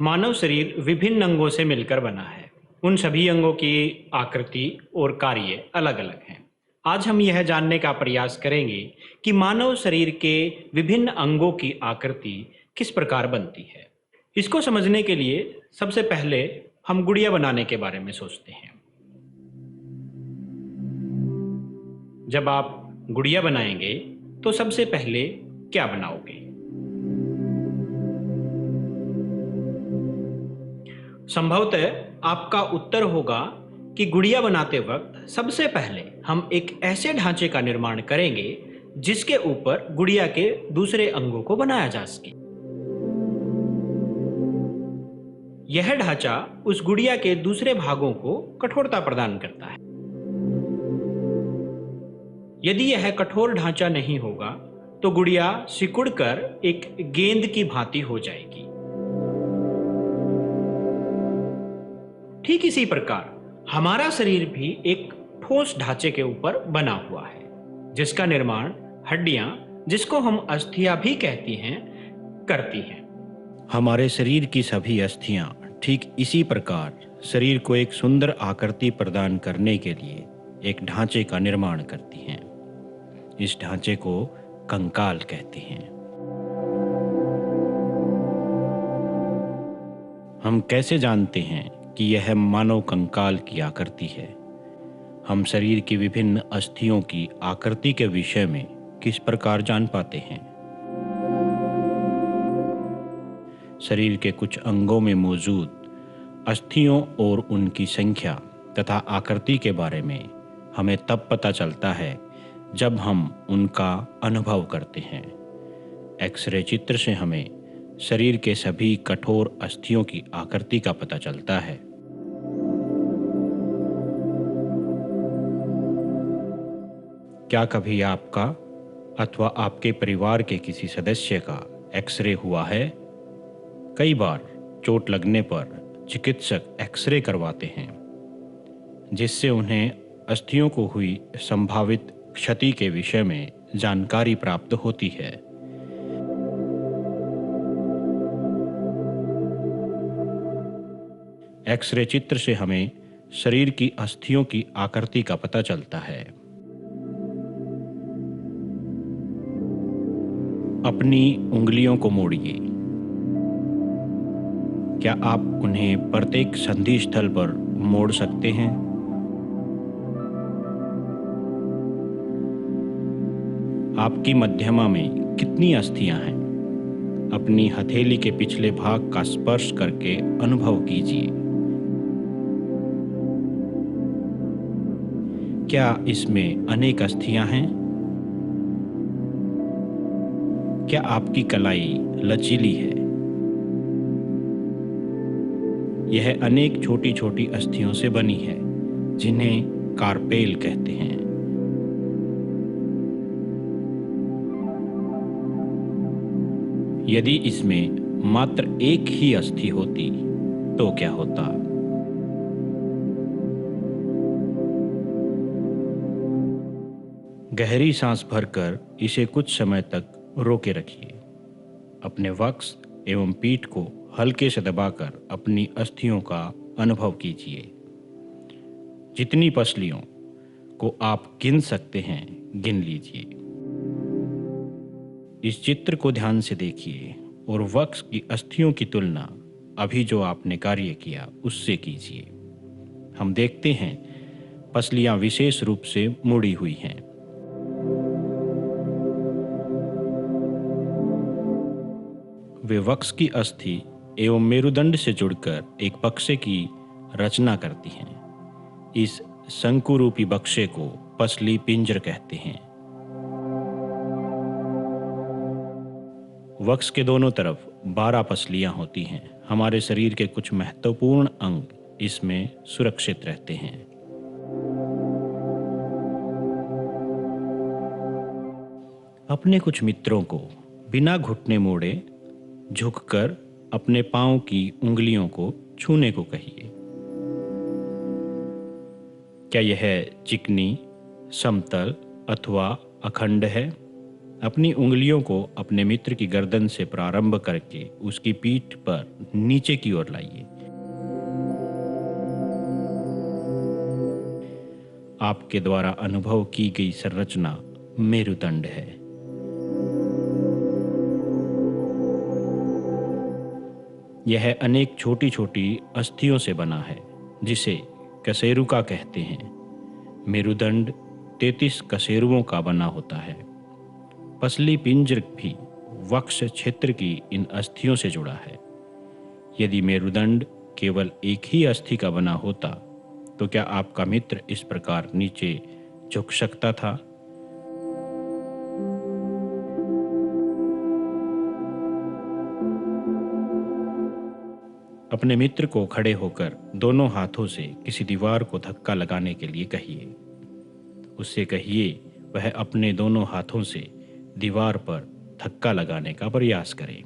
मानव शरीर विभिन्न अंगों से मिलकर बना है। उन सभी अंगों की आकृति और कार्य अलग-अलग हैं। आज हम यह जानने का प्रयास करेंगे कि मानव शरीर के विभिन्न अंगों की आकृति किस प्रकार बनती है। इसको समझने के लिए सबसे पहले हम गुड़िया बनाने के बारे में सोचते हैं। जब आप गुड़िया बनाएंगे, तो सबसे पहले क्या बनाओगे? संभवतः आपका उत्तर होगा कि गुड़िया बनाते वक्त सबसे पहले हम एक ऐसे ढांचे का निर्माण करेंगे जिसके ऊपर गुड़िया के दूसरे अंगों को बनाया जा सके। यह ढांचा उस गुड़िया के दूसरे भागों को कठोरता प्रदान करता है। यदि यह कठोर ढांचा नहीं होगा, तो गुड़िया सिकुड़कर एक गेंद की भांति हो जाएगी। ठीक इसी प्रकार हमारा शरीर भी एक ठोस ढांचे के ऊपर बना हुआ है, जिसका निर्माण हड्डियां, जिसको हम अस्थियां भी कहती हैं, करती हैं। हमारे शरीर की सभी अस्थियां ठीक इसी प्रकार शरीर को एक सुंदर आकृति प्रदान करने के लिए एक ढांचे का निर्माण करती हैं। इस ढांचे को कंकाल कहते हैं। हम कैसे जानते हैं कि यह मानव कंकाल की आकृति है? हम शरीर की विभिन्न अस्थियों की आकृति के विषय में किस प्रकार जान पाते हैं? शरीर के कुछ अंगों में मौजूद अस्थियों और उनकी संख्या तथा आकृति के बारे में हमें तब पता चलता है जब हम उनका अनुभव करते हैं। एक्सरे चित्र से हमें शरीर के सभी कठोर अस्थियों की आकृति का पता चलता है। क्या कभी आपका अथवा आपके परिवार के किसी सदस्य का एक्सरे हुआ है? कई बार चोट लगने पर चिकित्सक एक्सरे करवाते हैं, जिससे उन्हें अस्थियों को हुई संभावित क्षति के विषय में जानकारी प्राप्त होती है। एक्सरे चित्र से हमें शरीर की अस्थियों की आकृति का पता चलता है। अपनी उंगलियों को मोड़िए। क्या आप उन्हें प्रत्येक संधि स्थल पर मोड़ सकते हैं? आपकी मध्यमा में कितनी अस्थियां हैं? अपनी हथेली के पिछले भाग का स्पर्श करके अनुभव कीजिए। क्या इसमें अनेक अस्थियां हैं? क्या आपकी कलाई लचीली है? यह अनेक छोटी छोटी अस्थियों से बनी है, जिन्हें कार्पेल कहते हैं। यदि इसमें मात्र एक ही अस्थि होती तो क्या होता? गहरी सांस भरकर इसे कुछ समय तक रोके रखिए। अपने वक्ष एवं पीठ को हल्के से दबाकर अपनी अस्थियों का अनुभव कीजिए। जितनी पसलियों को आप गिन सकते हैं, गिन लीजिए। इस चित्र को ध्यान से देखिए और वक्ष की अस्थियों की तुलना अभी जो आपने कार्य किया उससे कीजिए। हम देखते हैं पसलियां विशेष रूप से मुड़ी हुई हैं। वे वक्ष की अस्थि एवं मेरुदंड से जुड़कर एक बक्से की रचना करती हैं। इस शंकुरूपी बक्से को पसली पिंजर कहते हैं। वक्ष के दोनों तरफ 12 पसलियां होती हैं। हमारे शरीर के कुछ महत्वपूर्ण अंग इसमें सुरक्षित रहते हैं। अपने कुछ मित्रों को बिना घुटने मोड़े झुककर अपने पांव की उंगलियों को छूने को कहिए। क्या यह चिकनी, समतल अथवा अखंड है? अपनी उंगलियों को अपने मित्र की गर्दन से प्रारंभ करके उसकी पीठ पर नीचे की ओर लाइए। आपके द्वारा अनुभव की गई संरचना मेरुदंड है। यह अनेक छोटी छोटी अस्थियों से बना है जिसे कशेरुका कहते हैं। मेरुदंड 33 कशेरुओं का बना होता है। पसली पिंजर भी वक्ष क्षेत्र की इन अस्थियों से जुड़ा है। यदि मेरुदंड केवल एक ही अस्थि का बना होता तो क्या आपका मित्र इस प्रकार नीचे झुक सकता था? अपने मित्र को खड़े होकर दोनों हाथों से किसी दीवार को धक्का लगाने के लिए कहिए। उससे कहिए वह अपने दोनों हाथों से दीवार पर धक्का लगाने का प्रयास करें।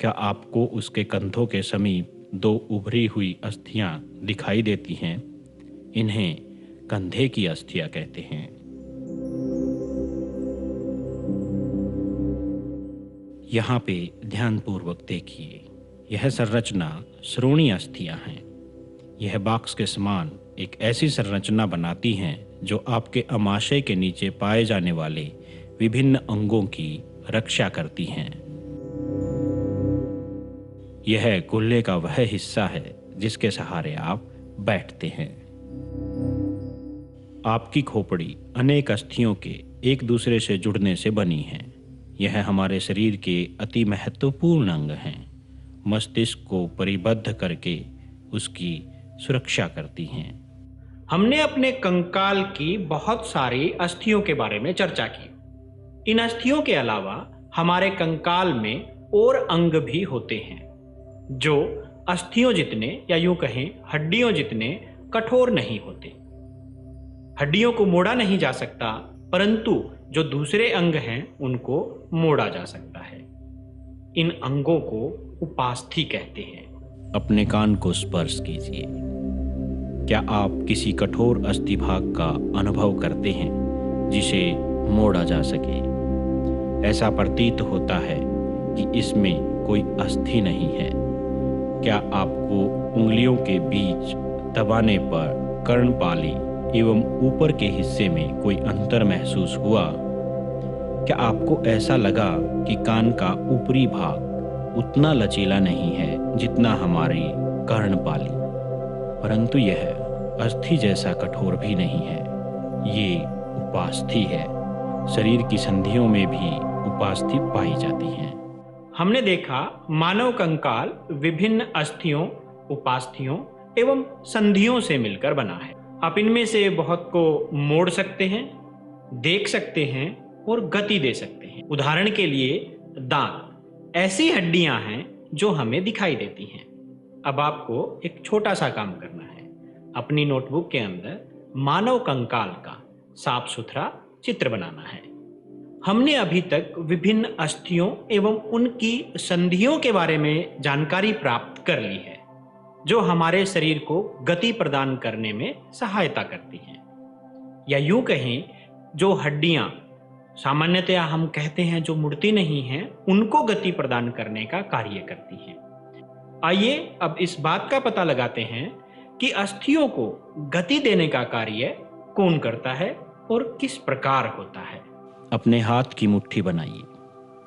क्या आपको उसके कंधों के समीप 2 उभरी हुई अस्थियां दिखाई देती हैं? इन्हें कंधे की अस्थियां कहते हैं। यहाँ पे ध्यानपूर्वक देखिए, यह संरचना श्रोणि अस्थियां हैं। यह बॉक्स के समान एक ऐसी संरचना बनाती हैं जो आपके अमाशय के नीचे पाए जाने वाले विभिन्न अंगों की रक्षा करती हैं। यह कुल्ले का वह हिस्सा है जिसके सहारे आप बैठते हैं। आपकी खोपड़ी अनेक अस्थियों के एक दूसरे से जुड़ने से बनी है। यह हमारे शरीर के अति महत्वपूर्ण अंग हैं। मस्तिष्क को परिबद्ध करके उसकी सुरक्षा करती हैं। हमने अपने कंकाल की बहुत सारी अस्थियों के बारे में चर्चा की। इन अस्थियों के अलावा हमारे कंकाल में और अंग भी होते हैं जो अस्थियों जितने या यूं कहें हड्डियों जितने कठोर नहीं होते। हड्डियों को मोड़ा नहीं जा सकता, परंतु जो दूसरे अंग हैं उनको मोड़ा जा सकता है। इन अंगों को उपास्थि कहते हैं। अपने कान को स्पर्श कीजिए। क्या आप किसी कठोर अस्थि भाग का अनुभव करते हैं जिसे मोड़ा जा सके? ऐसा प्रतीत होता है कि इसमें कोई अस्थि नहीं है। क्या आपको उंगलियों के बीच दबाने पर कर्णपाली एवं ऊपर के हिस्से में कोई अंतर महसूस हुआ? क्या आपको ऐसा लगा कि कान का ऊपरी भाग उतना लचीला नहीं है जितना हमारी कर्णपाली, परंतु यह अस्थि जैसा कठोर भी नहीं है। ये उपास्थि है। शरीर की संधियों में भी उपास्थि पाई जाती हैं। हमने देखा मानव कंकाल विभिन्न अस्थियों, उपास्थियों एवं संधियों से मिलकर बना है। आप इनमें से बहुत को मोड़ सकते हैं, देख सकते हैं और गति दे सकते हैं। उदाहरण के लिए दांत ऐसी हड्डियां हैं जो हमें दिखाई देती हैं। अब आपको एक छोटा सा काम करना है। अपनी नोटबुक के अंदर मानव कंकाल का साफ सुथरा चित्र बनाना है। हमने अभी तक विभिन्न अस्थियों एवं उनकी संधियों के बारे में जानकारी प्राप्त कर ली है जो हमारे शरीर को गति प्रदान करने में सहायता करती हैं। या यूं कहें जो हड्डियां सामान्यतया हम कहते हैं जो मुड़ती नहीं हैं, उनको गति प्रदान करने का कार्य करती हैं। आइए अब इस बात का पता लगाते हैं कि अस्थियों को गति देने का कार्य कौन करता है और किस प्रकार होता है। अपने हाथ की मुट्ठी बनाइए।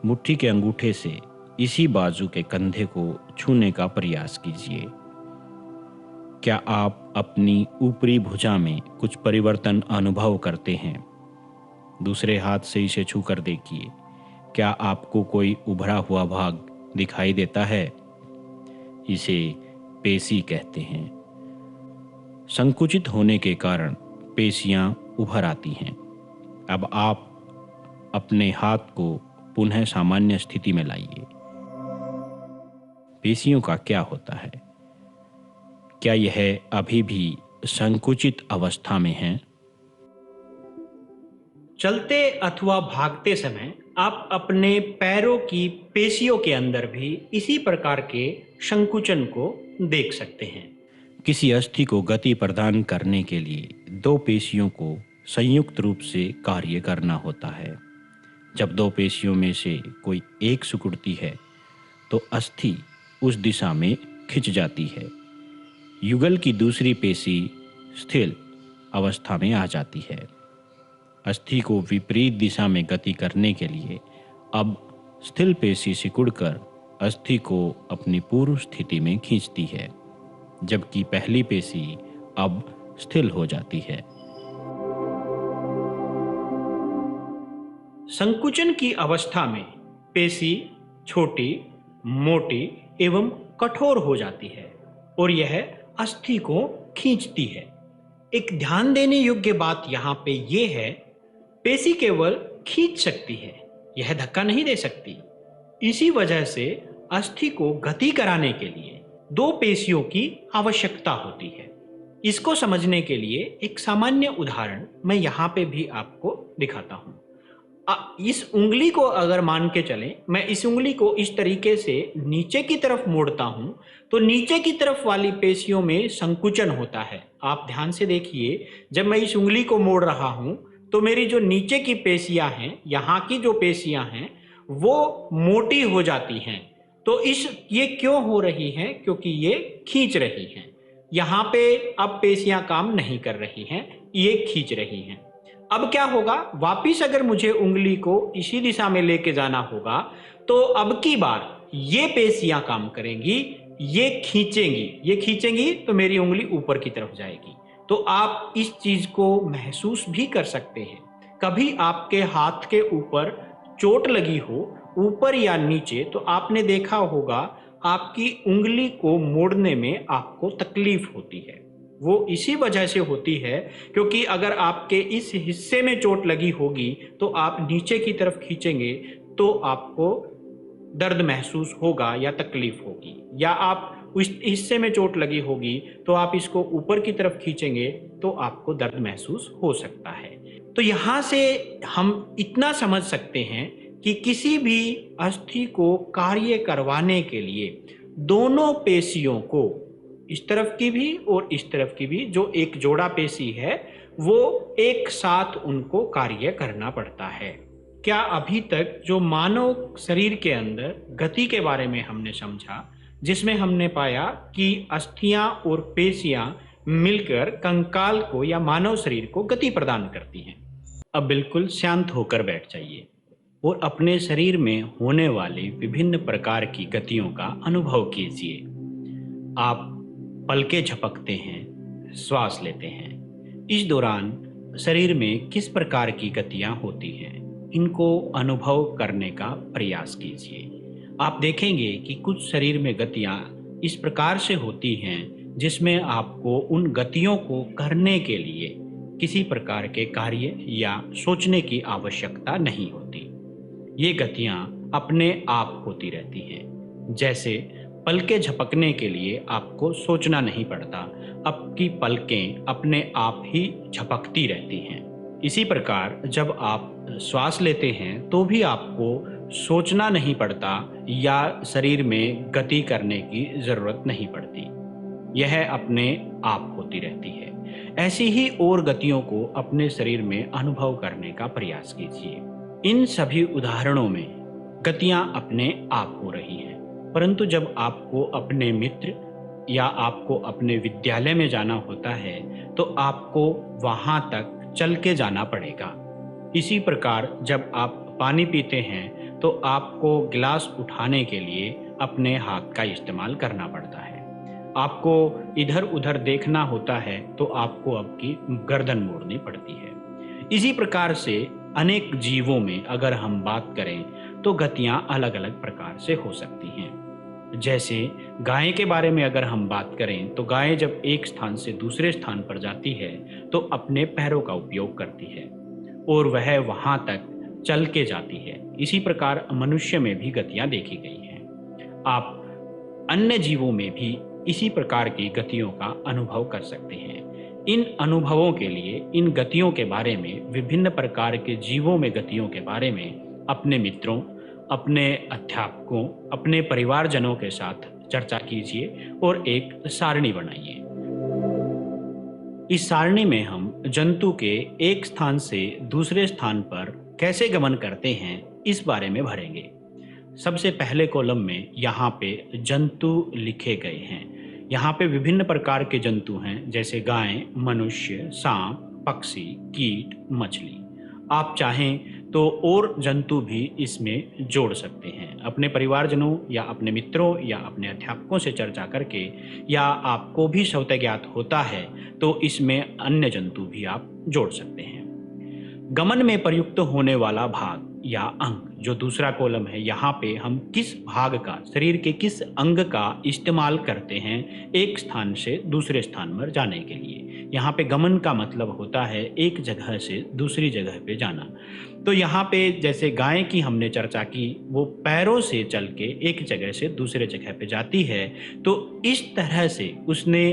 मुट्ठी के अंगूठे से इसी बाजू के कंधे को छूने का प्रयास कीजिए। क्या आप अपनी ऊपरी भुजा में कुछ परिवर्तन अनुभव करते हैं? दूसरे हाथ से इसे छूकर देखिए। क्या आपको कोई उभरा हुआ भाग दिखाई देता है? इसे पेशी कहते हैं। संकुचित होने के कारण पेशियां उभर आती हैं। अब आप अपने हाथ को पुनः सामान्य स्थिति में लाइए। पेशियों का क्या होता है? क्या यह अभी भी संकुचित अवस्था में है? चलते अथवा भागते समय आप अपने पैरों की पेशियों के अंदर भी इसी प्रकार के संकुचन को देख सकते हैं। किसी अस्थि को गति प्रदान करने के लिए 2 पेशियों को संयुक्त रूप से कार्य करना होता है। जब दो पेशियों में से कोई एक सिकुड़ती है तो अस्थि उस दिशा में खिंच जाती है। युगल की दूसरी पेशी स्थिर अवस्था में आ जाती है। अस्थि को विपरीत दिशा में गति करने के लिए अब स्थिर पेशी सिकुड़कर अस्थि को अपनी पूर्व स्थिति में खींचती है, जबकि पहली पेशी अब स्थिर हो जाती है। संकुचन की अवस्था में पेशी छोटी, मोटी एवं कठोर हो जाती है और यह अस्थि को खींचती है। एक ध्यान देने योग्य बात यहाँ पे ये है, पेशी केवल खींच सकती है, यह धक्का नहीं दे सकती। इसी वजह से अस्थि को गति कराने के लिए दो पेशियों की आवश्यकता होती है। इसको समझने के लिए एक सामान्य उदाहरण मैं यहाँ पे भी आपको दिखाता हूँ। इस उंगली को अगर मान के चलें, मैं इस उंगली को इस तरीके से नीचे की तरफ मोड़ता हूँ तो नीचे की तरफ वाली पेशियों में संकुचन होता है। आप ध्यान से देखिए, जब मैं इस उंगली को मोड़ रहा हूँ तो मेरी जो नीचे की पेशियां हैं, यहाँ की जो पेशियां हैं वो मोटी हो जाती हैं। तो ये क्यों हो रही हैं? क्योंकि ये खींच रही हैं। यहाँ पे अब पेशियां काम नहीं कर रही हैं, ये खींच रही हैं। अब क्या होगा, वापिस अगर मुझे उंगली को इसी दिशा में लेके जाना होगा तो अब की बार ये पेशियां काम करेंगी, ये खींचेंगी तो मेरी उंगली ऊपर की तरफ जाएगी। तो आप इस चीज को महसूस भी कर सकते हैं। कभी आपके हाथ के ऊपर चोट लगी हो, ऊपर या नीचे, तो आपने देखा होगा आपकी उंगली को मोड़ने में आपको तकलीफ होती है। वो इसी वजह से होती है क्योंकि अगर आपके इस हिस्से में चोट लगी होगी तो आप नीचे की तरफ खींचेंगे तो आपको दर्द महसूस होगा या तकलीफ होगी, या आप उस हिस्से में चोट लगी होगी तो आप इसको ऊपर की तरफ खींचेंगे तो आपको दर्द महसूस हो सकता है। तो यहाँ से हम इतना समझ सकते हैं कि किसी भी अस्थि को कार्य करवाने के लिए दोनों पेशियों को, इस तरफ की भी और इस तरफ की भी, जो एक जोड़ा पेशी है वो एक साथ उनको कार्य करना पड़ता है। क्या अभी तक जो मानव शरीर के अंदर गति के बारे में हमने समझा, जिसमें हमने पाया कि अस्थियां और पेशियां मिलकर कंकाल को या मानव शरीर को गति प्रदान करती हैं। अब बिल्कुल शांत होकर बैठ जाइए और अपने शरीर में होने वाली विभिन्न प्रकार की गतियों का अनुभव कीजिए। आप पलकें झपकते हैं, श्वास लेते हैं, इस दौरान शरीर में किस प्रकार की गतियां होती हैं, इनको अनुभव करने का प्रयास कीजिए। आप देखेंगे कि कुछ शरीर में गतियां इस प्रकार से होती हैं जिसमें आपको उन गतियों को करने के लिए किसी प्रकार के कार्य या सोचने की आवश्यकता नहीं होती। ये गतियां अपने आप होती रहती हैं। जैसे पलकें झपकने के लिए आपको सोचना नहीं पड़ता, आपकी पलकें अपने आप ही झपकती रहती हैं। इसी प्रकार जब आप श्वास लेते हैं तो भी आपको सोचना नहीं पड़ता या शरीर में गति करने की जरूरत नहीं पड़ती, यह अपने आप होती रहती है। ऐसी ही और गतियों को अपने शरीर में अनुभव करने का प्रयास कीजिए। इन सभी उदाहरणों में गतियां अपने आप हो रही हैं, परंतु जब आपको अपने मित्र या आपको अपने विद्यालय में जाना होता है तो आपको वहां तक चल के जाना पड़ेगा। इसी प्रकार जब आप पानी पीते हैं तो आपको गिलास उठाने के लिए अपने हाथ का इस्तेमाल करना पड़ता है। आपको इधर उधर देखना होता है तो आपको आपकी गर्दन मोड़नी पड़ती है। इसी प्रकार से अनेक जीवों में अगर हम बात करें तो गतियां अलग अलग प्रकार से हो सकती हैं। जैसे गाय के बारे में अगर हम बात करें तो गाय जब एक स्थान से दूसरे स्थान पर जाती है तो अपने पैरों का उपयोग करती है और वह वहां तक चल के जाती है। इसी प्रकार मनुष्य में भी गतियां देखी गई हैं। आप अन्य जीवों में भी इसी प्रकार की गतियों का अनुभव कर सकते हैं। इन अनुभवों के लिए, इन गतियों के बारे में, विभिन्न प्रकार के जीवों में गतियों के बारे में अपने मित्रों, अपने अध्यापकों, अपने परिवारजनों के साथ चर्चा कीजिए और एक सारणी बनाइए। इस सारणी में हम जंतु के एक स्थान से दूसरे स्थान पर कैसे गमन करते हैं, इस बारे में भरेंगे। सबसे पहले कॉलम में यहाँ पे जंतु लिखे गए हैं। यहाँ पे विभिन्न प्रकार के जंतु हैं, जैसे गाय, मनुष्य, सांप, पक्षी, कीट, मछली। आप चाहें तो और जंतु भी इसमें जोड़ सकते हैं। अपने परिवारजनों या अपने मित्रों या अपने अध्यापकों से चर्चा करके, या आपको भी स्वतः ज्ञात होता है तो इसमें अन्य जंतु भी आप जोड़ सकते हैं। गमन में प्रयुक्त होने वाला भाग या अंग, जो दूसरा कॉलम है, यहाँ पे हम किस भाग का, शरीर के किस अंग का इस्तेमाल करते हैं एक स्थान से दूसरे स्थान पर जाने के लिए। यहाँ पे गमन का मतलब होता है एक जगह से दूसरी जगह पे जाना। तो यहाँ पे जैसे गाय की हमने चर्चा की, वो पैरों से चल के एक जगह से दूसरे जगह पे जाती है, तो इस तरह से उसने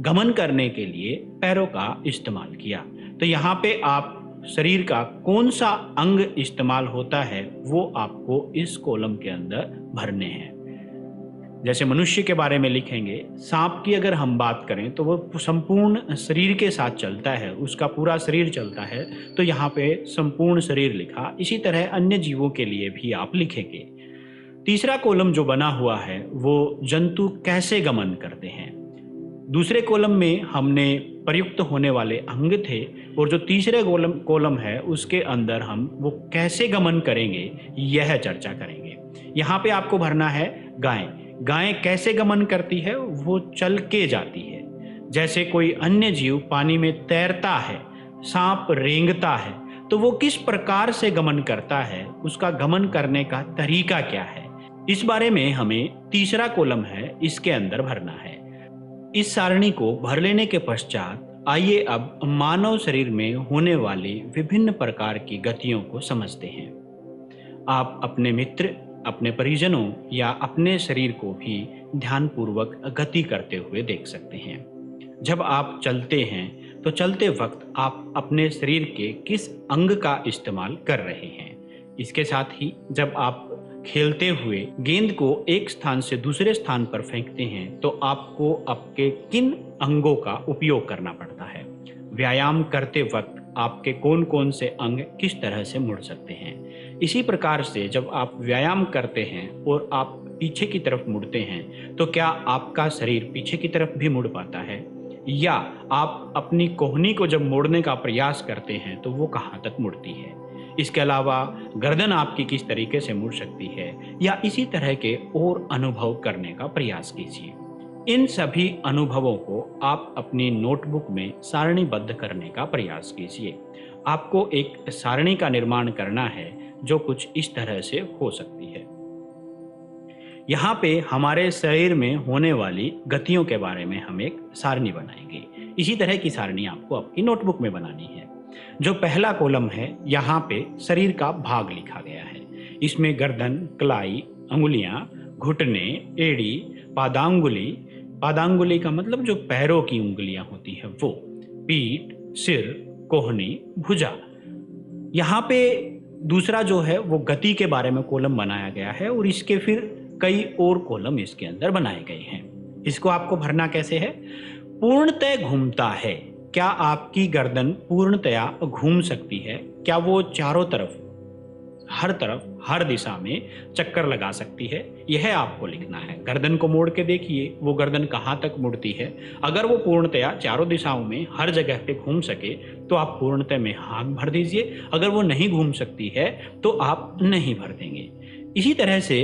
गमन करने के लिए पैरों का इस्तेमाल किया। तो यहाँ पे आप शरीर का कौन सा अंग इस्तेमाल होता है वो आपको इस कॉलम के अंदर भरने हैं। जैसे मनुष्य के बारे में लिखेंगे, सांप की अगर हम बात करें तो वो संपूर्ण शरीर के साथ चलता है, उसका पूरा शरीर चलता है, तो यहाँ पे संपूर्ण शरीर लिखा। इसी तरह अन्य जीवों के लिए भी आप लिखेंगे। तीसरा कॉलम जो बना हुआ है वो जंतु कैसे गमन करते हैं। दूसरे कॉलम में हमने प्रयुक्त होने वाले अंग थे, और जो तीसरे कॉलम है उसके अंदर हम वो कैसे गमन करेंगे यह चर्चा करेंगे। यहाँ पे आपको भरना है गाय। गाय कैसे गमन करती है, वो चल के जाती है। जैसे कोई अन्य जीव पानी में तैरता है, सांप रेंगता है, तो वो किस प्रकार से गमन करता है, उसका गमन करने का तरीका क्या है, इस बारे में हमें तीसरा कॉलम है इसके अंदर भरना है। इस सारणी को भर लेने के पश्चात आइए अब मानव शरीर में होने वाली विभिन्न प्रकार की गतियों को समझते हैं। आप अपने मित्र, अपने परिजनों या अपने शरीर को भी ध्यानपूर्वक गति करते हुए देख सकते हैं। जब आप चलते हैं तो चलते वक्त आप अपने शरीर के किस अंग का इस्तेमाल कर रहे हैं। इसके साथ ही जब आप खेलते हुए गेंद को एक स्थान से दूसरे स्थान पर फेंकते हैं तो आपको आपके किन अंगों का उपयोग करना पड़ता है। व्यायाम करते वक्त आपके कौन कौन से अंग किस तरह से मुड़ सकते हैं। इसी प्रकार से जब आप व्यायाम करते हैं और आप पीछे की तरफ मुड़ते हैं तो क्या आपका शरीर पीछे की तरफ भी मुड़ पाता है, या आप अपनी कोहनी को जब मोड़ने का प्रयास करते हैं तो वो कहाँ तक मुड़ती है। इसके अलावा गर्दन आपकी किस तरीके से मुड़ सकती है, या इसी तरह के और अनुभव करने का प्रयास कीजिए। इन सभी अनुभवों को आप अपनी नोटबुक में सारणीबद्ध करने का प्रयास कीजिए। आपको एक सारणी का निर्माण करना है जो कुछ इस तरह से हो सकती है। यहाँ पे हमारे शरीर में होने वाली गतियों के बारे में हम एक सारणी बनाएंगे। इसी तरह की सारणी आपको आपकी नोटबुक में बनानी है। जो पहला कॉलम है, यहाँ पे शरीर का भाग लिखा गया है। इसमें गर्दन, कलाई, अंगुलियां, घुटने, एड़ी, पादांगुली, पादांगुली का मतलब जो पैरों की उंगलियां होती है वो, पीठ, सिर, कोहनी, भुजा। यहाँ पे दूसरा जो है वो गति के बारे में कॉलम बनाया गया है, और इसके फिर कई और कॉलम इसके अंदर बनाए गए हैं। इसको आपको भरना कैसे है। पूर्णतः घूमता है। क्या आपकी गर्दन पूर्णतया घूम सकती है? क्या वो चारों तरफ, हर दिशा में चक्कर लगा सकती है? यह आपको लिखना है। गर्दन को मोड़ के देखिए, वो गर्दन कहाँ तक मुड़ती है। अगर वो पूर्णतया चारों दिशाओं में हर जगह पे घूम सके तो आप पूर्णतः में हाँ भर दीजिए। अगर वो नहीं घूम सकती है तो आप नहीं भर देंगे। इसी तरह से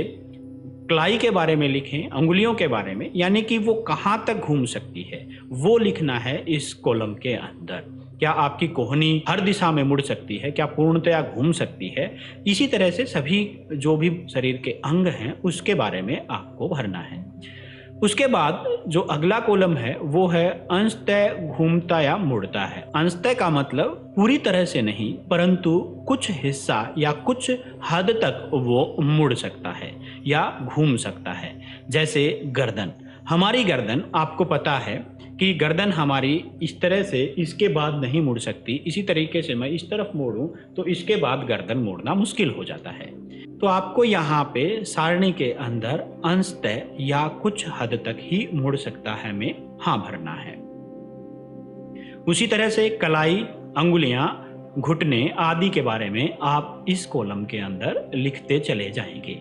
कलाई के बारे में लिखें, अंगुलियों के बारे में, यानी कि वो कहाँ तक घूम सकती है वो लिखना है इस कॉलम के अंदर। क्या आपकी कोहनी हर दिशा में मुड़ सकती है? क्या पूर्णतया घूम सकती है? इसी तरह से सभी जो भी शरीर के अंग हैं उसके बारे में आपको भरना है। उसके बाद जो अगला कॉलम है वो है अंशतः घूमता या मुड़ता है। अंशतः का मतलब पूरी तरह से नहीं, परंतु कुछ हिस्सा या कुछ हद तक वो मुड़ सकता है या घूम सकता है। जैसे गर्दन, हमारी गर्दन, आपको पता है कि गर्दन हमारी इस तरह से इसके बाद नहीं मुड़ सकती। इसी तरीके से मैं इस तरफ मोड़ूं तो इसके बाद गर्दन मोड़ना मुश्किल हो जाता है। तो आपको यहाँ पे सारणी के अंदर अंशतः या कुछ हद तक ही मुड़ सकता है में हाँ भरना है। उसी तरह से कलाई, अंगुलियां, घुटने आदि के बारे में आप इस कॉलम के अंदर लिखते चले जाएंगे।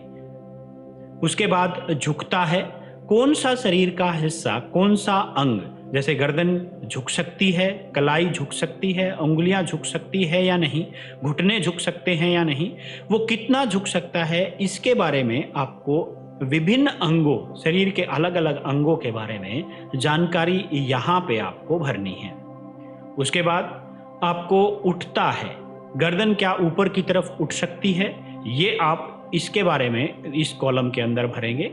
उसके बाद झुकता है, कौन सा शरीर का हिस्सा, कौन सा अंग, जैसे गर्दन झुक सकती है, कलाई झुक सकती है, उंगलियां झुक सकती है या नहीं, घुटने झुक सकते हैं या नहीं, वो कितना झुक सकता है, इसके बारे में आपको विभिन्न अंगों, शरीर के अलग अलग अंगों के बारे में जानकारी यहाँ पे आपको भरनी है। उसके बाद आपको उठता है, गर्दन क्या ऊपर की तरफ उठ सकती है, ये आप इसके बारे में इस कॉलम के अंदर भरेंगे।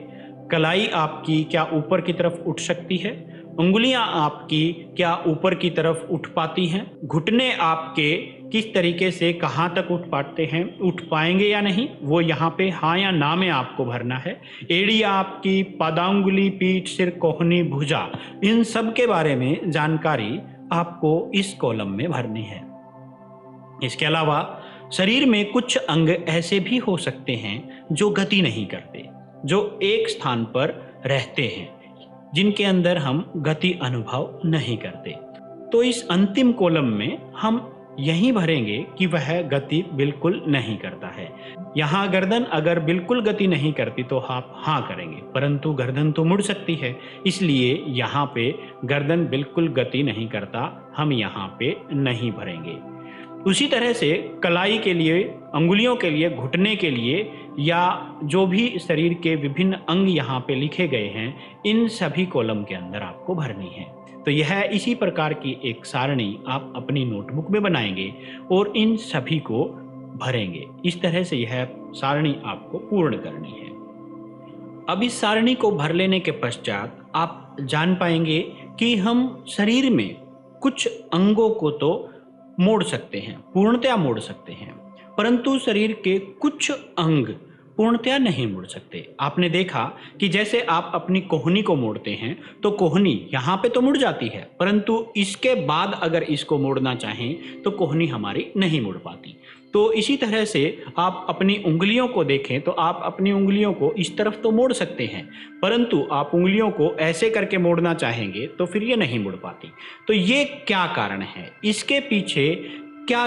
कलाई आपकी क्या ऊपर की तरफ उठ सकती है, उंगलियां आपकी क्या ऊपर की तरफ उठ पाती हैं, घुटने आपके किस तरीके से कहाँ तक उठ पाते हैं, उठ पाएंगे या नहीं, वो यहाँ पे हाँ या ना में आपको भरना है। एड़ी आपकी, पादांगुली, पीठ, सिर, कोहनी, भुजा, इन सब के बारे में जानकारी आपको इस कॉलम में भरनी है। इसके अलावा शरीर में कुछ अंग ऐसे भी हो सकते हैं जो गति नहीं करते, जो एक स्थान पर रहते हैं, जिनके अंदर हम गति अनुभव नहीं करते। तो इस अंतिम कॉलम में हम यही भरेंगे कि वह गति बिल्कुल नहीं करता है। यहाँ गर्दन अगर बिल्कुल गति नहीं करती तो आप हाँ करेंगे, परंतु गर्दन तो मुड़ सकती है, इसलिए यहाँ पे गर्दन बिल्कुल गति नहीं करता, हम यहाँ पे नहीं भरेंगे। उसी तरह से कलाई के लिए, अंगुलियों के लिए, घुटने के लिए या जो भी शरीर के विभिन्न अंग यहाँ पे लिखे गए हैं, इन सभी कॉलम के अंदर आपको भरनी है। तो यह इसी प्रकार की एक सारणी आप अपनी नोटबुक में बनाएंगे और इन सभी को भरेंगे। इस तरह से यह सारणी आपको पूर्ण करनी है। अब इस सारणी को भर लेने के पश्चात आप जान पाएंगे कि हम शरीर में कुछ अंगों को तो मोड़ सकते हैं, पूर्णतया मोड़ सकते हैं, परंतु शरीर के कुछ अंग पूर्णतया नहीं मुड़ सकते। आपने देखा कि जैसे आप अपनी कोहनी को मोड़ते हैं तो कोहनी यहाँ पे तो मुड़ जाती है, परंतु इसके बाद अगर इसको मोड़ना चाहें तो कोहनी हमारी नहीं मुड़ पाती। तो इसी तरह से आप अपनी उंगलियों को देखें तो आप अपनी उंगलियों को इस तरफ तो मोड़ सकते हैं, परंतु आप उंगलियों को ऐसे करके मोड़ना चाहेंगे तो फिर ये नहीं मुड़ पाती। तो ये क्या कारण है, इसके पीछे क्या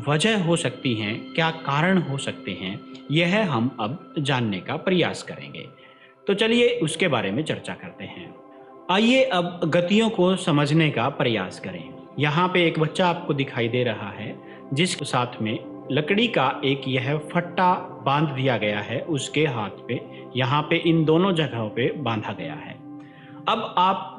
वजह हो सकती हैं, क्या कारण हो सकते हैं, यह हम अब जानने का प्रयास करेंगे। तो चलिए उसके बारे में चर्चा करते हैं। आइए अब गतियों को समझने का प्रयास करें। यहाँ पे एक बच्चा आपको दिखाई दे रहा है जिसके साथ में लकड़ी का एक यह फट्टा बांध दिया गया है, उसके हाथ पे, यहाँ पे इन दोनों जगहों पे बांधा गया है। अब आप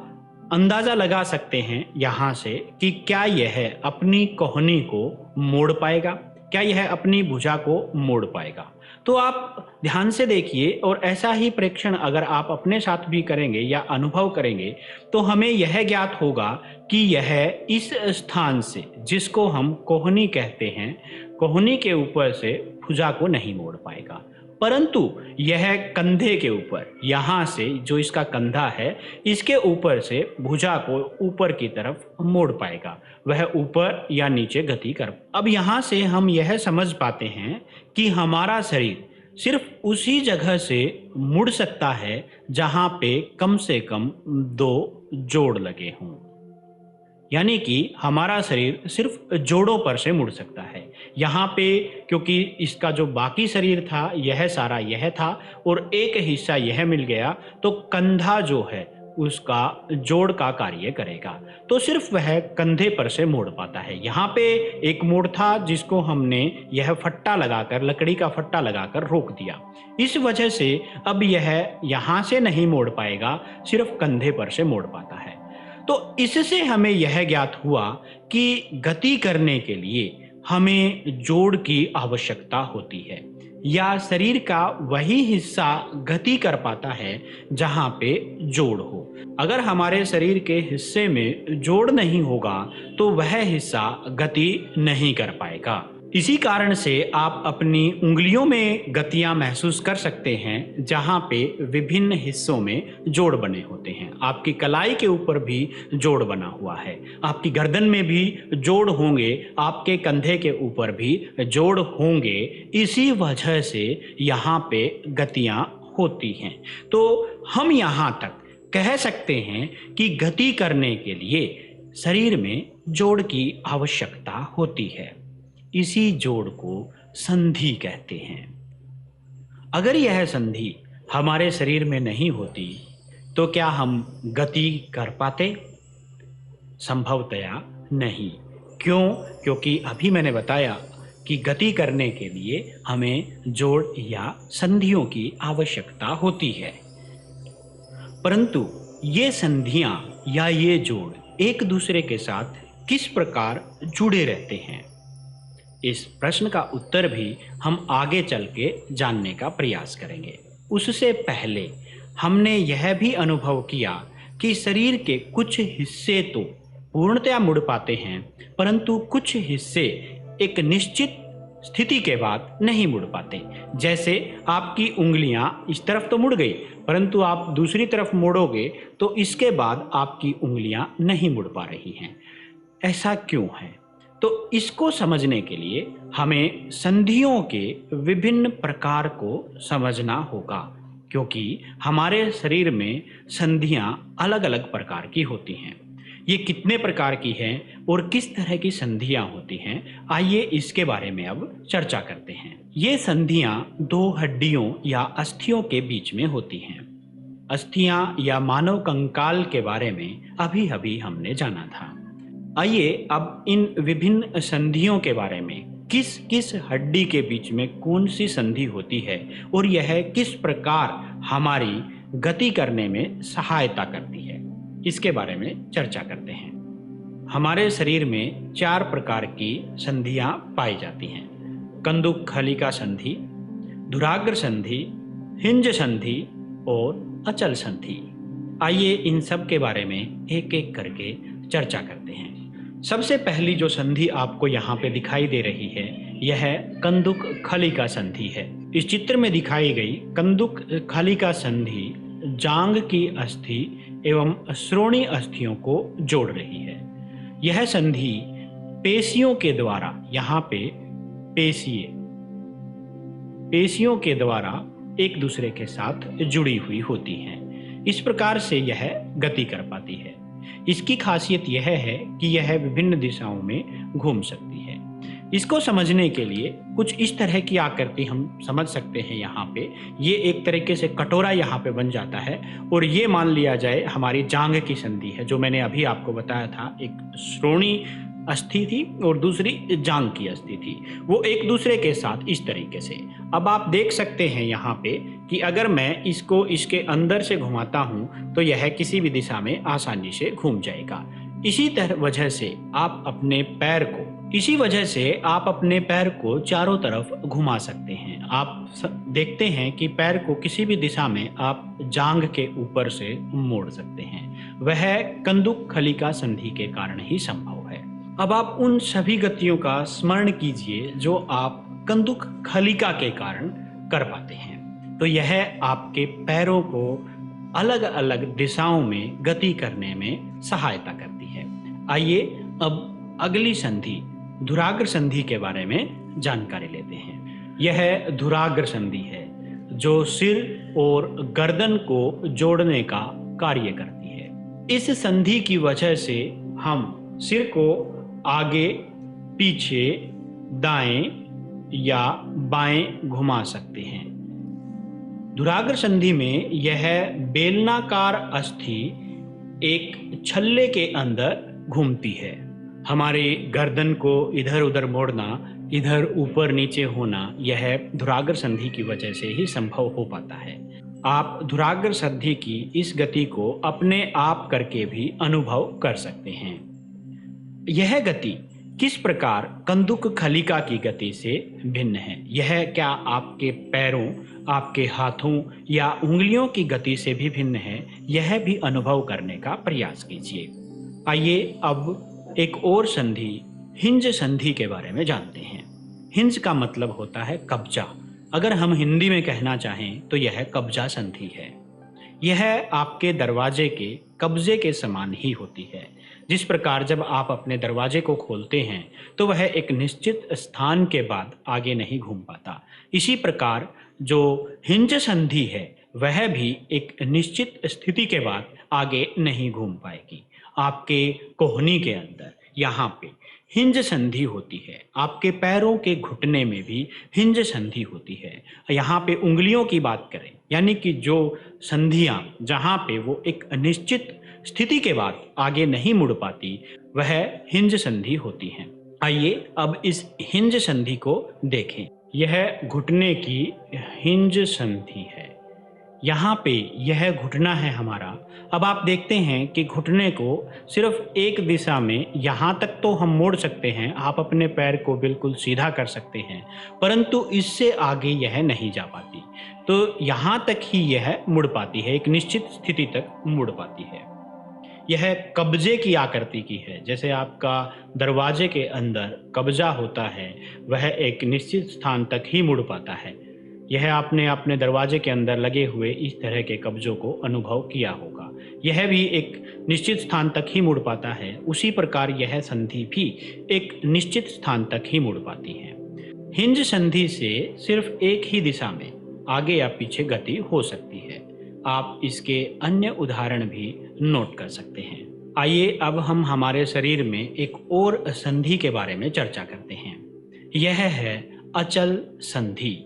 अंदाजा लगा सकते हैं यहाँ से कि क्या यह अपनी कोहनी को मोड़ पाएगा, क्या यह अपनी भुजा को मोड़ पाएगा। तो आप ध्यान से देखिए और ऐसा ही परीक्षण अगर आप अपने साथ भी करेंगे या अनुभव करेंगे तो हमें यह ज्ञात होगा कि यह इस स्थान से, जिसको हम कोहनी कहते हैं, कोहनी के ऊपर से भुजा को नहीं मोड़ पाएगा, परंतु यह कंधे के ऊपर, यहाँ से जो इसका कंधा है, इसके ऊपर से भुजा को ऊपर की तरफ मोड़ पाएगा, वह ऊपर या नीचे गति कर। अब यहाँ से हम यह समझ पाते हैं कि हमारा शरीर सिर्फ उसी जगह से मुड़ सकता है जहाँ पे कम से कम 2 जोड़ लगे हों, यानी कि हमारा शरीर सिर्फ जोड़ों पर से मुड़ सकता है। यहाँ पे क्योंकि इसका जो बाकी शरीर था यह सारा यह था और एक हिस्सा यह मिल गया, तो कंधा जो है उसका जोड़ का कार्य करेगा, तो सिर्फ वह कंधे पर से मोड़ पाता है। यहाँ पे एक मोड़ था जिसको हमने यह फट्टा लगाकर, लकड़ी का फट्टा लगाकर रोक दिया, इस वजह से अब यह यहाँ से नहीं मोड़ पाएगा, सिर्फ कंधे पर से मोड़ पाता है। तो इससे हमें यह ज्ञात हुआ कि गति करने के लिए हमें जोड़ की आवश्यकता होती है, या शरीर का वही हिस्सा गति कर पाता है जहाँ पे जोड़ हो। अगर हमारे शरीर के हिस्से में जोड़ नहीं होगा तो वह हिस्सा गति नहीं कर पाएगा। इसी कारण से आप अपनी उंगलियों में गतियां महसूस कर सकते हैं जहां पे विभिन्न हिस्सों में जोड़ बने होते हैं। आपकी कलाई के ऊपर भी जोड़ बना हुआ है, आपकी गर्दन में भी जोड़ होंगे, आपके कंधे के ऊपर भी जोड़ होंगे। इसी वजह से यहाँ पे गतियां होती हैं। तो हम यहाँ तक कह सकते हैं कि गति करने के लिए शरीर में जोड़ की आवश्यकता होती है। इसी जोड़ को संधि कहते हैं। अगर यह संधि हमारे शरीर में नहीं होती तो क्या हम गति कर पाते? संभवतया नहीं। क्यों? क्योंकि अभी मैंने बताया कि गति करने के लिए हमें जोड़ या संधियों की आवश्यकता होती है। परंतु ये संधियां या ये जोड़ एक दूसरे के साथ किस प्रकार जुड़े रहते हैं? इस प्रश्न का उत्तर भी हम आगे चल के जानने का प्रयास करेंगे। उससे पहले हमने यह भी अनुभव किया कि शरीर के कुछ हिस्से तो पूर्णतया मुड़ पाते हैं, परंतु कुछ हिस्से एक निश्चित स्थिति के बाद नहीं मुड़ पाते। जैसे आपकी उंगलियां इस तरफ तो मुड़ गई, परंतु आप दूसरी तरफ मोड़ोगे तो इसके बाद आपकी उंगलियां नहीं मुड़ पा रही हैं। ऐसा क्यों है? तो इसको समझने के लिए हमें संधियों के विभिन्न प्रकार को समझना होगा, क्योंकि हमारे शरीर में संधियां अलग अलग प्रकार की होती हैं। ये कितने प्रकार की हैं और किस तरह की संधियां होती हैं, आइए इसके बारे में अब चर्चा करते हैं। ये संधियां दो हड्डियों या अस्थियों के बीच में होती हैं। अस्थियां या मानव कंकाल के बारे में अभी अभी हमने जाना था। आइए अब इन विभिन्न संधियों के बारे में, किस किस हड्डी के बीच में कौन सी संधि होती है और यह किस प्रकार हमारी गति करने में सहायता करती है, इसके बारे में चर्चा करते हैं। हमारे शरीर में 4 प्रकार की संधियां पाई जाती हैं। कंदुक खलिका संधि, धुराग्र संधि, हिंज संधि और अचल संधि। आइए इन सब के बारे में एक एक करके चर्चा करते हैं। सबसे पहली जो संधि आपको यहाँ पे दिखाई दे रही है, यह कंदुक खलिका संधि है। इस चित्र में दिखाई गई कंदुक खलिका संधि जांघ की अस्थि एवं श्रोणि अस्थियों को जोड़ रही है। यह संधि पेशियों के द्वारा, यहाँ पे पेशियों के द्वारा एक दूसरे के साथ जुड़ी हुई होती हैं। इस प्रकार से यह गति कर पाती है। इसकी खासियत यह है कि यह विभिन्न दिशाओं में घूम सकती है। इसको समझने के लिए कुछ इस तरह की आकृति हम समझ सकते हैं। यहाँ पे ये एक तरीके से कटोरा यहाँ पे बन जाता है और ये मान लिया जाए हमारी जांघ की संधि है, जो मैंने अभी आपको बताया था। एक श्रोणि अस्थि थी और दूसरी जांघ की अस्थि थी, वो एक दूसरे के साथ इस तरीके से। अब आप देख सकते हैं यहाँ पे कि अगर मैं इसको इसके अंदर से घुमाता हूँ तो यह किसी भी दिशा में आसानी से घूम जाएगा। इसी वजह से आप अपने पैर को चारों तरफ घुमा सकते हैं। आप देखते हैं कि पैर को किसी भी दिशा में आप जांघ के ऊपर से मोड़ सकते हैं। वह कंदुक खलिका संधि के कारण ही संभव है। अब आप उन सभी गतियों का स्मरण कीजिए जो आप कंदुक खलिका के कारण कर पाते हैं। तो यह आपके पैरों को अलग अलग दिशाओं में गति करने में सहायता करती है। आइए अब अगली संधि धुराग्र संधि के बारे में जानकारी लेते हैं। यह धुराग्र संधि है जो सिर और गर्दन को जोड़ने का कार्य करती है। इस संधि की वजह से हम सिर को आगे, पीछे, दाएं या बाएं घुमा सकते हैं। धुराग्र संधि में यह बेलनाकार अस्थि एक छल्ले के अंदर घूमती है। हमारी गर्दन को इधर उधर मोड़ना, इधर ऊपर नीचे होना, यह धुराग्र संधि की वजह से ही संभव हो पाता है। आप धुराग्र संधि की इस गति को अपने आप करके भी अनुभव कर सकते हैं। यह गति किस प्रकार कंदुक खलिका की गति से भिन्न है? यह क्या आपके पैरों, आपके हाथों या उंगलियों की गति से भी भिन्न है? यह भी अनुभव करने का प्रयास कीजिए। आइए अब एक और संधि हिंज संधि के बारे में जानते हैं। हिंज का मतलब होता है कब्जा। अगर हम हिंदी में कहना चाहें तो यह कब्जा संधि है। यह आपके दरवाजे के कब्जे के समान ही होती है। जिस प्रकार जब आप अपने दरवाजे को खोलते हैं तो वह एक निश्चित स्थान के बाद आगे नहीं घूम पाता, इसी प्रकार जो हिंज संधि है वह भी एक निश्चित स्थिति के बाद आगे नहीं घूम पाएगी। आपके कोहनी के अंदर यहाँ पे हिंज संधि होती है। आपके पैरों के घुटने में भी हिंज संधि होती है। यहाँ पे उंगलियों की बात करें, यानी कि जो संधियाँ जहाँ पे वो एक निश्चित स्थिति के बाद आगे नहीं मुड़ पाती, वह हिंज संधि होती हैं। आइए अब इस हिंज संधि को देखें। यह घुटने की हिंज संधि है। यहाँ पे यह घुटना है हमारा। अब आप देखते हैं कि घुटने को सिर्फ एक दिशा में यहाँ तक तो हम मोड़ सकते हैं, आप अपने पैर को बिल्कुल सीधा कर सकते हैं, परंतु इससे आगे यह नहीं जा पाती। तो यहाँ तक ही यह मुड़ पाती है, एक निश्चित स्थिति तक मुड़ पाती है। यह कब्जे की आकृति की है। जैसे आपका दरवाजे के अंदर कब्जा होता है, वह एक निश्चित स्थान तक ही मुड़ पाता है। यह आपने अपने दरवाजे के अंदर लगे हुए इस तरह के कब्जों को अनुभव किया होगा। यह भी एक निश्चित स्थान तक ही मुड़ पाता है। उसी प्रकार यह संधि भी एक निश्चित स्थान तक ही मुड़ पाती है। हिंज संधि से सिर्फ एक ही दिशा में आगे या पीछे गति हो सकती है। आप इसके अन्य उदाहरण भी नोट कर सकते हैं। आइए अब हम हमारे शरीर में एक और संधि के बारे में चर्चा करते हैं। यह है अचल संधि।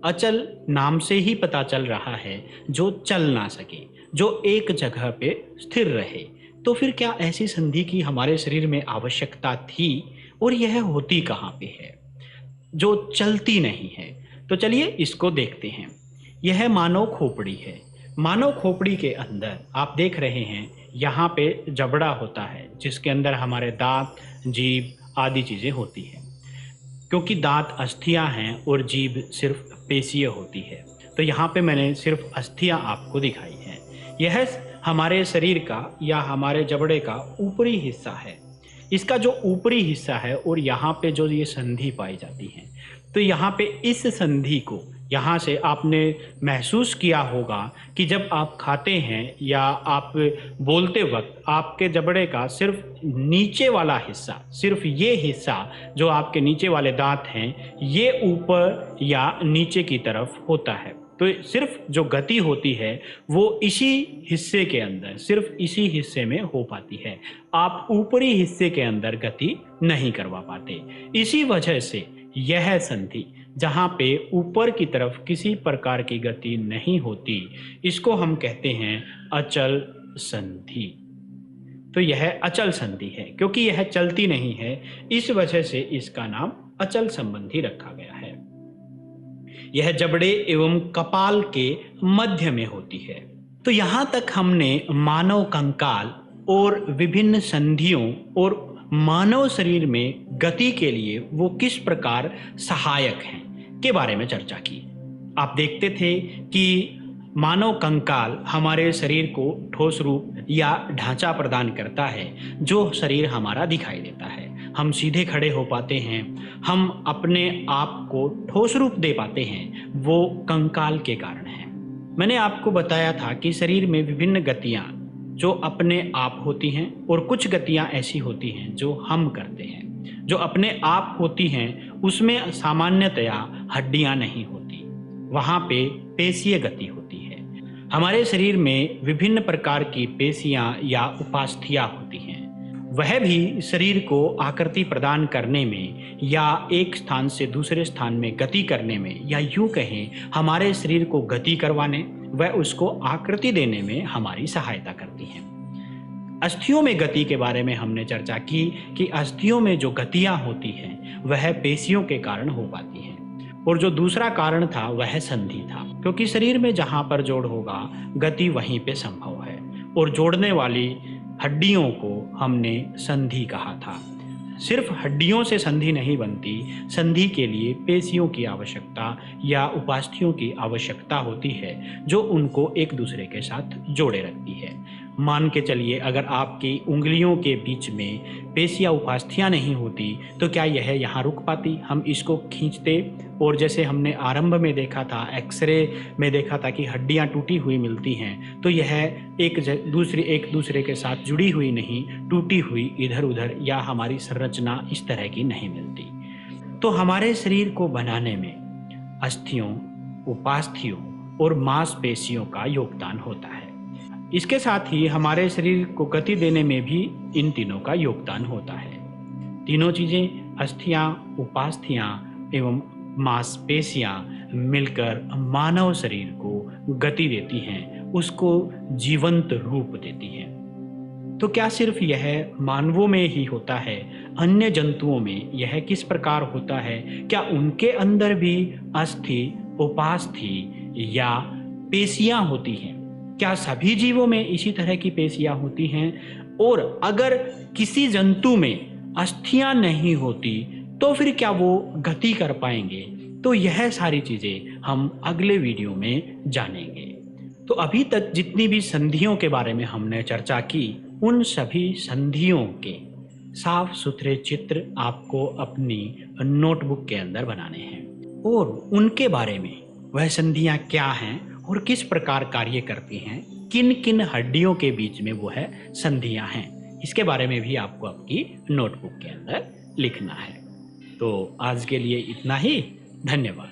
अचल नाम से ही पता चल रहा है जो चल ना सके, जो एक जगह पे स्थिर रहे। तो फिर क्या ऐसी संधि की हमारे शरीर में आवश्यकता थी, और यह होती कहाँ पे है जो चलती नहीं है? तो चलिए इसको देखते हैं। यह मानव खोपड़ी है। मानव खोपड़ी के अंदर आप देख रहे हैं यहाँ पे जबड़ा होता है, जिसके अंदर हमारे दांत, जीभ आदि चीज़ें होती हैं। क्योंकि दांत अस्थियां हैं और जीभ सिर्फ पेशीय होती है, तो यहाँ पे मैंने सिर्फ अस्थियां आपको दिखाई हैं। यह हमारे शरीर का या हमारे जबड़े का ऊपरी हिस्सा है। इसका जो ऊपरी हिस्सा है और यहाँ पे जो ये संधि पाई जाती है, तो यहाँ पे इस संधि को यहाँ से आपने महसूस किया होगा कि जब आप खाते हैं या आप बोलते वक्त आपके जबड़े का सिर्फ नीचे वाला हिस्सा, सिर्फ ये हिस्सा जो आपके नीचे वाले दांत हैं, ये ऊपर या नीचे की तरफ होता है। तो सिर्फ जो गति होती है वो इसी हिस्से के अंदर, सिर्फ इसी हिस्से में हो पाती है। आप ऊपरी हिस्से के अंदर गति नहीं करवा पाते। इसी वजह से यह संधि जहाँ पे ऊपर की तरफ किसी प्रकार की गति नहीं होती, इसको हम कहते हैं अचल संधि। तो यह अचल संधि है क्योंकि यह चलती नहीं है, इस वजह से इसका नाम अचल संबंधी रखा गया है। यह जबड़े एवं कपाल के मध्य में होती है। तो यहाँ तक हमने मानव कंकाल और विभिन्न संधियों और मानव शरीर में गति के लिए वो किस प्रकार सहायक हैं के बारे में चर्चा की। आप देखते थे कि मानव कंकाल हमारे शरीर को ठोस रूप या ढांचा प्रदान करता है, जो शरीर हमारा दिखाई देता है। हम सीधे खड़े हो पाते हैं, हम अपने आप को ठोस रूप दे पाते हैं, वो कंकाल के कारण है। मैंने आपको बताया था कि शरीर में विभिन्न गतियाँ जो अपने आप होती हैं और कुछ गतियाँ ऐसी होती हैं जो हम करते हैं। जो अपने आप होती हैं उसमें सामान्यतया हड्डियाँ नहीं होती, वहाँ पे पेशीय गति होती है। हमारे शरीर में विभिन्न प्रकार की पेशियाँ या उपास्थियाँ होती हैं। वह भी शरीर को आकृति प्रदान करने में या एक स्थान से दूसरे स्थान में गति करने में, या यूँ कहें हमारे शरीर को गति करवाने व उसको आकृति देने में हमारी सहायता करती हैं। अस्थियों में गति के बारे में हमने चर्चा की कि अस्थियों में जो गतियाँ होती हैं वह पेशियों के कारण हो पाती हैं, और जो दूसरा कारण था वह संधि था, क्योंकि शरीर में जहाँ पर जोड़ होगा गति वहीं पे संभव है, और जोड़ने वाली हड्डियों को हमने संधि कहा था। सिर्फ हड्डियों से संधि नहीं बनती, संधि के लिए पेशियों की आवश्यकता या उपास्थियों की आवश्यकता होती है, जो उनको एक दूसरे के साथ जोड़े रखती है। मान के चलिए अगर आपकी उंगलियों के बीच में पेशियाँ उपास्थियाँ नहीं होती तो क्या यह यहाँ रुक पाती? हम इसको खींचते, और जैसे हमने आरंभ में देखा था, एक्सरे में देखा था कि हड्डियाँ टूटी हुई मिलती हैं, तो यह एक दूसरे के साथ जुड़ी हुई नहीं, टूटी हुई इधर उधर या हमारी संरचना इस तरह की नहीं मिलती। तो हमारे शरीर को बनाने में अस्थियों, उपास्थियों और मांसपेशियों का योगदान होता है। इसके साथ ही हमारे शरीर को गति देने में भी इन तीनों का योगदान होता है। तीनों चीज़ें अस्थियां, उपास्थियां एवं मांसपेशियां मिलकर मानव शरीर को गति देती हैं, उसको जीवंत रूप देती हैं। तो क्या सिर्फ यह मानवों में ही होता है? अन्य जंतुओं में यह किस प्रकार होता है? क्या उनके अंदर भी अस्थि, उपास्थि या पेशियां होती हैं? क्या सभी जीवों में इसी तरह की पेशियां होती हैं? और अगर किसी जंतु में अस्थियां नहीं होती तो फिर क्या वो गति कर पाएंगे? तो यह सारी चीजें हम अगले वीडियो में जानेंगे। तो अभी तक जितनी भी संधियों के बारे में हमने चर्चा की, उन सभी संधियों के साफ सुथरे चित्र आपको अपनी नोटबुक के अंदर बनाने हैं और उनके बारे में, वह संधियां क्या हैं और किस प्रकार कार्य करती हैं, किन किन हड्डियों के बीच में वो है संधियां हैं, इसके बारे में भी आपको आपकी नोटबुक के अंदर लिखना है। तो आज के लिए इतना ही। धन्यवाद।